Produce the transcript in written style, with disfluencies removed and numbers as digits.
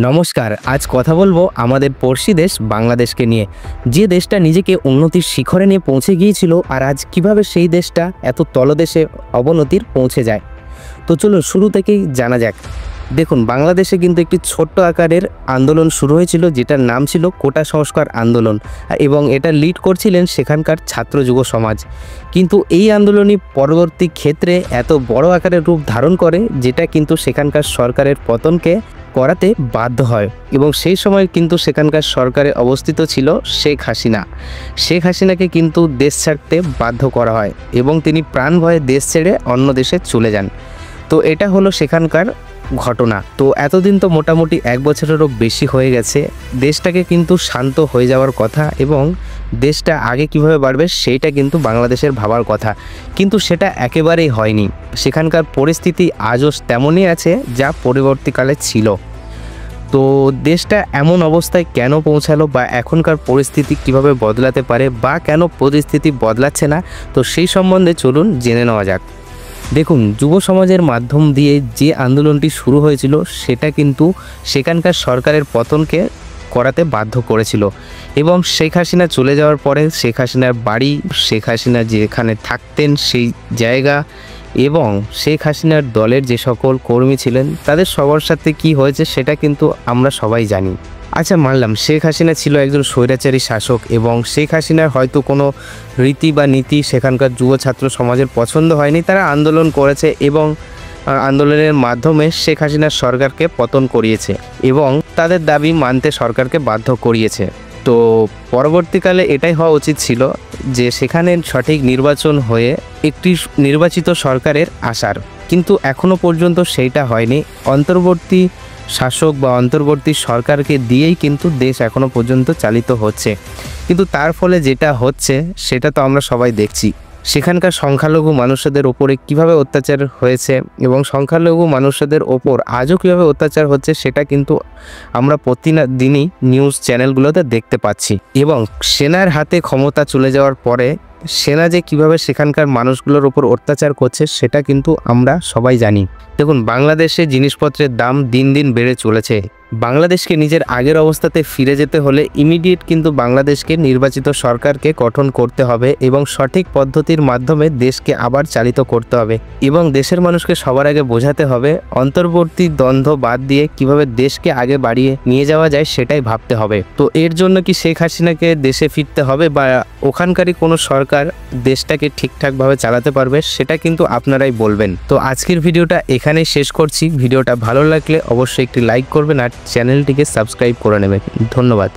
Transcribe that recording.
নমস্কার। আজ কথা বলবো আমাদের পড়শি দেশ বাংলাদেশকে নিয়ে, যে দেশটা নিজেকে উন্নতির শিখরে নিয়ে পৌঁছে গিয়েছিল, আর আজ কিভাবে সেই দেশটা এত তলদেশে অবনতির পৌঁছে যায়। তো চলুন শুরু থেকেই জানা যাক। দেখুন, বাংলাদেশে কিন্তু একটি ছোট্ট আকারের আন্দোলন শুরু হয়েছিল, যেটার নাম ছিল কোটা সংস্কার আন্দোলন, এবং এটা লিড করছিলেন সেখানকার ছাত্র যুব সমাজ। কিন্তু এই আন্দোলনই পরবর্তী ক্ষেত্রে এত বড় আকারের রূপ ধারণ করে, যেটা কিন্তু সেখানকার সরকারের পতনকে করাতে বাধ্য হয়। এবং সেই সময় কিন্তু সেখানকার সরকারে অবস্থিত ছিল শেখ হাসিনা। শেখ হাসিনাকে কিন্তু দেশ ছাড়তে বাধ্য করা হয় এবং তিনি প্রাণ ভয়ে দেশ ছেড়ে অন্য দেশে চলে যান। তো এটা হলো সেখানকার ঘটনা। তো এতদিন তো মোটামুটি 1 বছরেরও বেশি হয়ে গেছে। দেশটাকে কিন্তু শান্ত হয়ে যাওয়ার কথা এবং দেশটা আগে কিভাবে বাড়বে সেইটা কিন্তু বাংলাদেশের ভাবার কথা, কিন্তু সেটা একেবারেই হয়নি। সেখানকার পরিস্থিতি আজও তেমনই আছে যা পরবর্তীকালে ছিল। তো দেশটা এমন অবস্থায় কেন পৌঁছালো, বা এখনকার পরিস্থিতি কিভাবে বদলাতে পারে, বা কেন পরিস্থিতি বদলাচ্ছে না, তো সেই সম্বন্ধে চলুন জেনে নেওয়া যাক। দেখুন, যুব সমাজের মাধ্যম দিয়ে যে আন্দোলনটি শুরু হয়েছিল, সেটা কিন্তু সেখানকার সরকারের পতনকে করাতে বাধ্য করেছিল। এবং শেখ হাসিনা চলে যাওয়ার পরে শেখ হাসিনার বাড়ি, শেখ হাসিনা যেখানে থাকতেন সেই জায়গা, এবং শেখ হাসিনার দলের যে সকল কর্মী ছিলেন তাদের সবার সাথে কি হয়েছে সেটা কিন্তু আমরা সবাই জানি। আচ্ছা, মানলাম শেখ হাসিনা ছিল একজন স্বৈরাচারী শাসক, এবং শেখ হাসিনার হয়তো কোনো রীতি বা নীতি সেখানকার যুব ছাত্র সমাজের পছন্দ হয়নি। তারা আন্দোলন করেছে এবং আন্দোলনের মাধ্যমে শেখ হাসিনার সরকারকে পতন করিয়েছে এবং তাদের দাবি মানতে সরকারকে বাধ্য করিয়েছে। তো পরবর্তীকালে এটাই হওয়া উচিত ছিল যে সেখানে সঠিক নির্বাচন হয়ে একটি নির্বাচিত সরকারের আসার, কিন্তু এখনও পর্যন্ত সেইটা হয়নি। অন্তর্বর্তী শাসক বা অন্তর্বর্তী সরকারকে দিয়েই কিন্তু দেশ এখনও পর্যন্ত চালিত হচ্ছে, কিন্তু তার ফলে যেটা হচ্ছে সেটা তো আমরা সবাই দেখছি। সেখানকার সংখ্যালঘু মানুষদের ওপরে কিভাবে অত্যাচার হয়েছে এবং সংখ্যালঘু মানুষদের ওপর আজও কীভাবে অত্যাচার হচ্ছে সেটা কিন্তু আমরা প্রতিদিনই নিউজ চ্যানেলগুলোতে দেখতে পাচ্ছি। এবং সেনার হাতে ক্ষমতা চলে যাওয়ার পরে সেনা যে কিভাবে সেখানকার মানুষগুলোর ওপর অত্যাচার করছে সেটা কিন্তু আমরা সবাই জানি। দেখুন, বাংলাদেশে জিনিসপত্রের দাম দিন দিন বেড়ে চলেছে। বাংলাদেশকে নিজের আগের অবস্থাতে ফিরে যেতে হলে ইমিডিয়েট কিন্তু বাংলাদেশকে নির্বাচিত সরকারকে গঠন করতে হবে এবং সঠিক পদ্ধতির মাধ্যমে দেশকে আবার চালিত করতে হবে, এবং দেশের মানুষকে সবার আগে বোঝাতে হবে অন্তর্বর্তী দ্বন্দ্ব বাদ দিয়ে কিভাবে দেশকে আগে বাড়িয়ে নিয়ে যাওয়া যায় সেটাই ভাবতে হবে। তো এর জন্য কি শেখ হাসিনাকে দেশে ফিরতে হবে, বা ওখানকারই কোনো সরকার দেশটাকে ঠিকঠাকভাবে চালাতে পারবে, সেটা কিন্তু আপনারাই বলবেন। তো আজকের ভিডিওটা এখানেই শেষ করছি। ভিডিওটা ভালো লাগলে অবশ্যই একটি লাইক করবেন আর চ্যানেলটিকে সাবস্ক্রাইব করে নেবেন। ধন্যবাদ।